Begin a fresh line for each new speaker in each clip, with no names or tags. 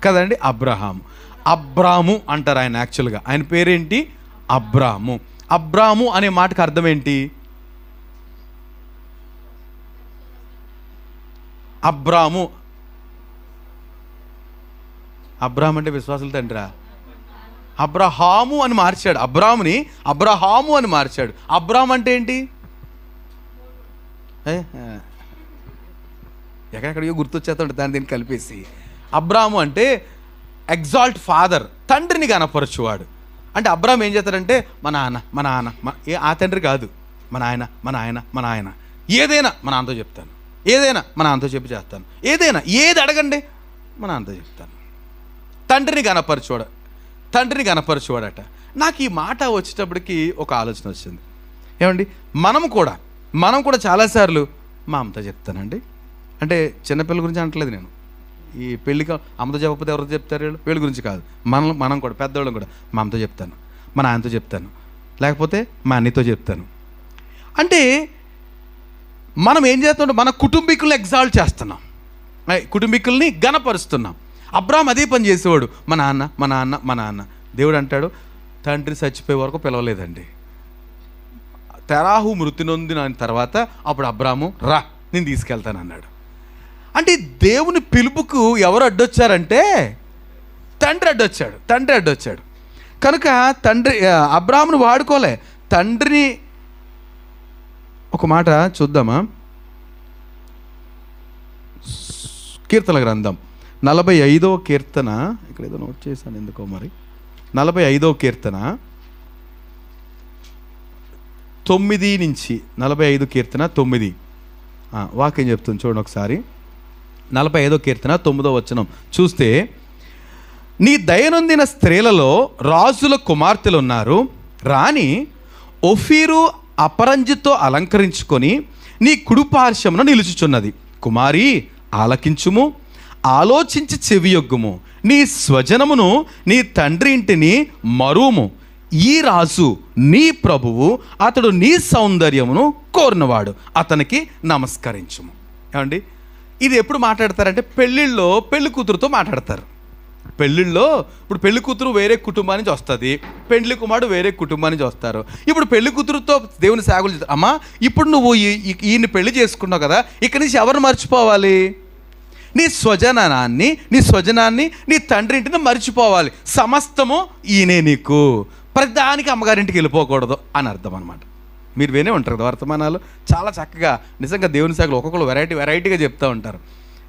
కదండి. అబ్రాము అంటారు ఆయన. యాక్చువల్గా ఆయన పేరేంటి? అబ్రాము. అబ్రాము అనే మాటకు అర్థం ఏంటి? అబ్రాము అంటే విశ్వాసుల తండ్రా. అబ్రహాము అని మార్చాడు. అబ్రాముని అబ్రహాము అని మార్చాడు. అబ్రామ్ అంటే ఏంటి? ఎక్కడెక్కడికో గుర్తొచ్చేస్తాడు దీన్ని కలిపేసి. అబ్రాము అంటే ఎగ్జాల్ట్ ఫాదర్, తండ్రిని గణపరచువాడు. అంటే అబ్రామ్ ఏం చేస్తాడంటే మా నాన్న ఆ తండ్రి కాదు, మా నాయన ఏదైనా మా నాన్నతో చెప్తాను, ఏదైనా మా నాన్నతో చెప్పి చేస్తాను, ఏదైనా ఏది అడగండి మా నాన్నతో చెప్తాను. తండ్రిని గణపరచువాడట. నాకు ఈ మాట వచ్చేటప్పటికి ఒక ఆలోచన వచ్చింది. ఏమండి, మనం కూడా చాలాసార్లు మా అమ్మతో చెప్తానండి. అంటే చిన్నపిల్లల గురించి అనట్లేదు నేను. ఈ పెళ్ళికి అమ్మతో చెప్పకపోతే ఎవరితో చెప్తారు? వీళ్ళ గురించి కాదు. మనం కూడా పెద్దవాళ్ళం కూడా మా అమ్మతో చెప్తాను, మా నాన్నతో చెప్తాను, లేకపోతే మా అన్నయ్యతో చెప్తాను. అంటే మనం ఏం చేస్తున్నాం? మన కుటుంబీకుల్ని ఎగ్జాల్ట్ చేస్తున్నాం, కుటుంబీకుల్ని గణపరుస్తున్నాం. అబ్రామ్ అదే పని చేసేవాడు. మా నాన్న. దేవుడు అంటాడు, తండ్రి చచ్చిపోయే వరకు పిలవలేదండి. తెరాహు మృతి నొందిన తర్వాత అప్పుడు అబ్రాము రా నేను తీసుకెళ్తాను అన్నాడు. అంటే దేవుని పిలుపుకు ఎవరు అడ్డొచ్చారంటే తండ్రి అడ్డొచ్చాడు. కనుక అబ్రామును వాడుకోలే. తండ్రిని ఒక మాట చూద్దామా? కీర్తన గ్రంథం 45వ కీర్తన, ఇక్కడ ఏదో నోట్ చేశాను ఎందుకో మరి. 45వ కీర్తన 9 నుంచి 45 కీర్తన 9 వాక్యం చెప్తుంది చూడండి ఒకసారి. 45వ కీర్తన 9వ వచనం చూస్తే, నీ దయనొందిన స్త్రీలలో రాజుల కుమార్తెలు ఉన్నారు. రాణి ఒఫీరు అపరంజితో అలంకరించుకొని నీ కుడిపార్శ్వమున నిలుచుచున్నది. కుమారి ఆలకించుము, ఆలోచించి చెవియొగ్గుము. నీ స్వజనమును నీ తండ్రి ఇంటిని మరువుము. ఈ రాజు నీ ప్రభువు, అతడు నీ సౌందర్యమును కోరినవాడు, అతనికి నమస్కరించుము. ఏమండి, ఇది ఎప్పుడు మాట్లాడతారంటే పెళ్ళిళ్ళలో పెళ్లి కూతురుతో మాట్లాడతారు. పెళ్ళిళ్ళలో ఇప్పుడు పెళ్లి కూతురు వేరే కుటుంబం నుంచి వస్తుంది, పెళ్లి కుమారుడు వేరే కుటుంబం నుంచి వస్తారు. ఇప్పుడు పెళ్లి కూతురుతో దేవుని సేవలు చేస్తారు. అమ్మా, ఇప్పుడు నువ్వు ఈయన్ని పెళ్లి చేసుకున్నావు కదా, ఇక్కడి నుంచి ఎవరు మర్చిపోవాలి? నీ స్వజనాన్ని నీ తండ్రి ఇంటిని మర్చిపోవాలి. సమస్తము ఈయనే నీకు, ప్రతిదానికి అమ్మగారింటికి వెళ్ళిపోకూడదు అని అర్థం అనమాట. మీరు వినే ఉంటారు కదా వర్తమానాలు, చాలా చక్కగా నిజంగా దేవుని సేవలు ఒక్కొక్కరు వెరైటీగా చెప్తూ ఉంటారు.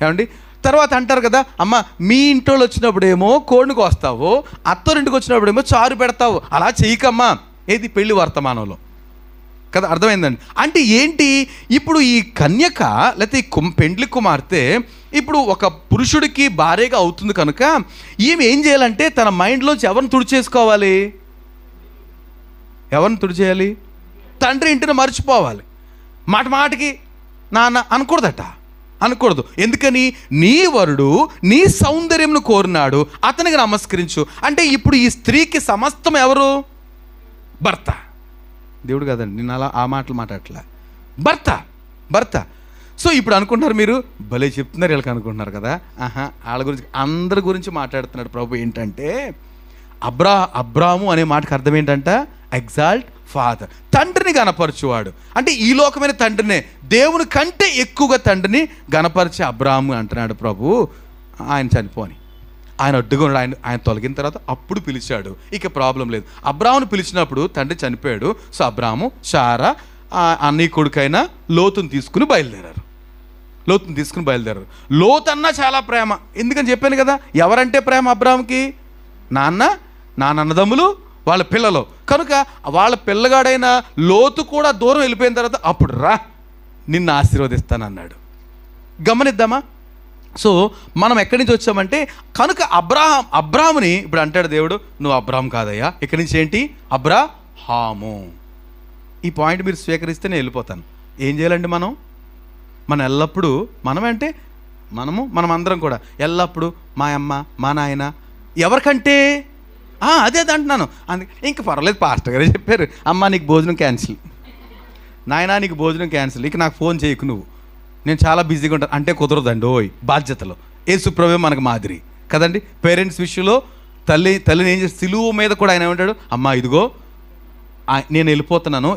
ఏమండి, తర్వాత అంటారు కదా, అమ్మ మీ ఇంట్లో వచ్చినప్పుడేమో కోడికి వస్తావు, అత్తోరింటికి వచ్చినప్పుడేమో చారు పెడతావు, అలా చెయ్యకమ్మా. ఏది పెళ్లి వర్తమానంలో కదా, అర్థమైందండి. అంటే ఏంటి, ఇప్పుడు ఈ కన్యక లేకపోతే ఈ పెండ్లి కుమార్తె ఇప్పుడు ఒక పురుషుడికి భార్యగా అవుతుంది కనుక ఈమె ఏం చేయాలంటే తన మైండ్లోంచి ఎవరిని తుడిచేసుకోవాలి? ఎవరిని తుడిచేయాలి? తండ్రి ఇంటిని మర్చిపోవాలి. మాటికి నాన్న అనకూడదు. ఎందుకని? నీ వరుడు నీ సౌందర్యంను కోరినాడు, అతనికి నమస్కరించు. అంటే ఇప్పుడు ఈ స్త్రీకి సమస్తం ఎవరు? భర్త. దేవుడు కదండి, నేను అలా ఆ మాటలు మాట్లాడట్లే. భర్త. సో ఇప్పుడు అనుకుంటున్నారు మీరు, భలే చెప్తున్నారు వీళ్ళకి అనుకుంటున్నారు కదా. వాళ్ళ గురించి అందరి గురించి మాట్లాడుతున్నాడు ప్రభు. ఏంటంటే అబ్రాము అనే మాటకు అర్థం ఏంటంట? ఎగ్జాల్ట్ ఫాదర్, తండ్రిని గణపరచువాడు. అంటే ఈ లోకమైన తండ్రినే, దేవుని కంటే ఎక్కువగా తండ్రిని గణపరిచే అబ్రాము అంటున్నాడు ప్రభు. ఆయన చనిపోని ఆయన అడ్డుగా ఉన్నాడు. ఆయన తొలగిన తర్వాత అప్పుడు పిలిచాడు, ఇక ప్రాబ్లం లేదు. అబ్రామును పిలిచినప్పుడు తండ్రి చనిపోయాడు. సో అబ్రాము శారా అన్నయ్య కొడుకైన లోతుని తీసుకుని బయలుదేరారు. లోతు అన్నా చాలా ప్రేమ. ఎందుకని చెప్పాను కదా, ఎవరంటే ప్రేమ అబ్రాముకి? నాన్న అన్నదమ్ములు, వాళ్ళ పిల్లలు. కనుక వాళ్ళ పిల్లగాడైన లోతు కూడా దూరం వెళ్ళిపోయిన తర్వాత అప్పుడు రా నిన్ను ఆశీర్వదిస్తానన్నాడు. గమనిద్దామా? సో మనం ఎక్కడి నుంచి వచ్చామంటే, కనుక అబ్రాముని ఇప్పుడు అంటాడు దేవుడు, నువ్వు అబ్రాము కాదయ్యా, ఇక్కడి నుంచి ఏంటి? అబ్రాహాము. ఈ పాయింట్ మీరు స్వీకరిస్తే నేను వెళ్ళిపోతాను. ఏం చేయాలండి మనం ఎల్లప్పుడూ మనం అందరం కూడా ఎల్లప్పుడూ మా అమ్మ మా నాయన ఎవరికంటే అదే అంటున్నాను. అందుకే ఇంక పర్వాలేదు, పాస్టర్ గారే చెప్పారు, అమ్మ నీకు భోజనం క్యాన్సిల్, నాయనా నీకు భోజనం క్యాన్సిల్, ఇక నాకు ఫోన్ చేయకు, నువ్వు నేను చాలా బిజీగా ఉంటాను అంటే కుదరదండి. బాధ్యతలు యేసుప్రభువే మనకు మాదిరి. కదండి. పేరెంట్స్ విషయంలో తల్లిని ఏం చేసి సిలువ మీద కూడా ఆయన ఏమంటాడు, అమ్మా ఇదిగో నేను వెళ్ళిపోతున్నాను,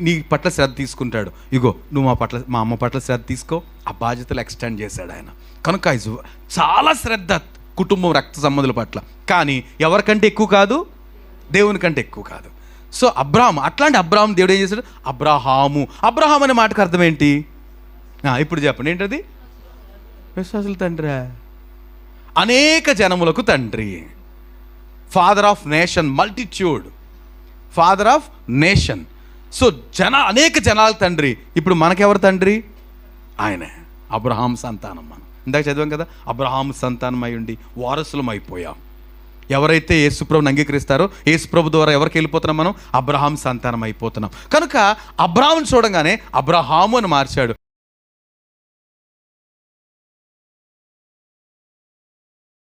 నీ పట్ల శ్రద్ధ తీసుకుంటాడు, ఇగో నువ్వు మా అమ్మ పట్ల శ్రద్ధ తీసుకో. ఆ బాధ్యతలు ఎక్స్టెండ్ చేశాడు ఆయన. కనుక చాలా శ్రద్ధ కుటుంబం, రక్త సంబంధుల పట్ల. కానీ ఎవరికంటే ఎక్కువ కాదు, దేవుని కంటే ఎక్కువ కాదు. సో అబ్రాహాము, అట్లాంటి అబ్రాహాము దేవుడు ఏం చేశాడు, అబ్రహాం అనే మాటకు అర్థం ఏంటి ఇప్పుడు చెప్పండి, ఏంటది? విశ్వాసుల తండ్రి, అనేక జనములకు తండ్రి, father of nation, multitude, father of nation. So అనేక జనాల తండ్రి. ఇప్పుడు మనకెవరు తండ్రి? ఆయనే, అబ్రహాం సంతానం. మనం ఇందాక చదివాం కదా, అబ్రహాం సంతానం అయి ఉండి వారసులం అయిపోయాం. ఎవరైతే యేసుప్రభుని అంగీకరిస్తారో యేసుప్రభు ద్వారా ఎవరికి వెళ్ళిపోతున్నాం మనం? అబ్రహాం సంతానం అయిపోతున్నాం. కనుక అబ్రహాముని చూడంగానే అబ్రహాము అని మార్చాడు.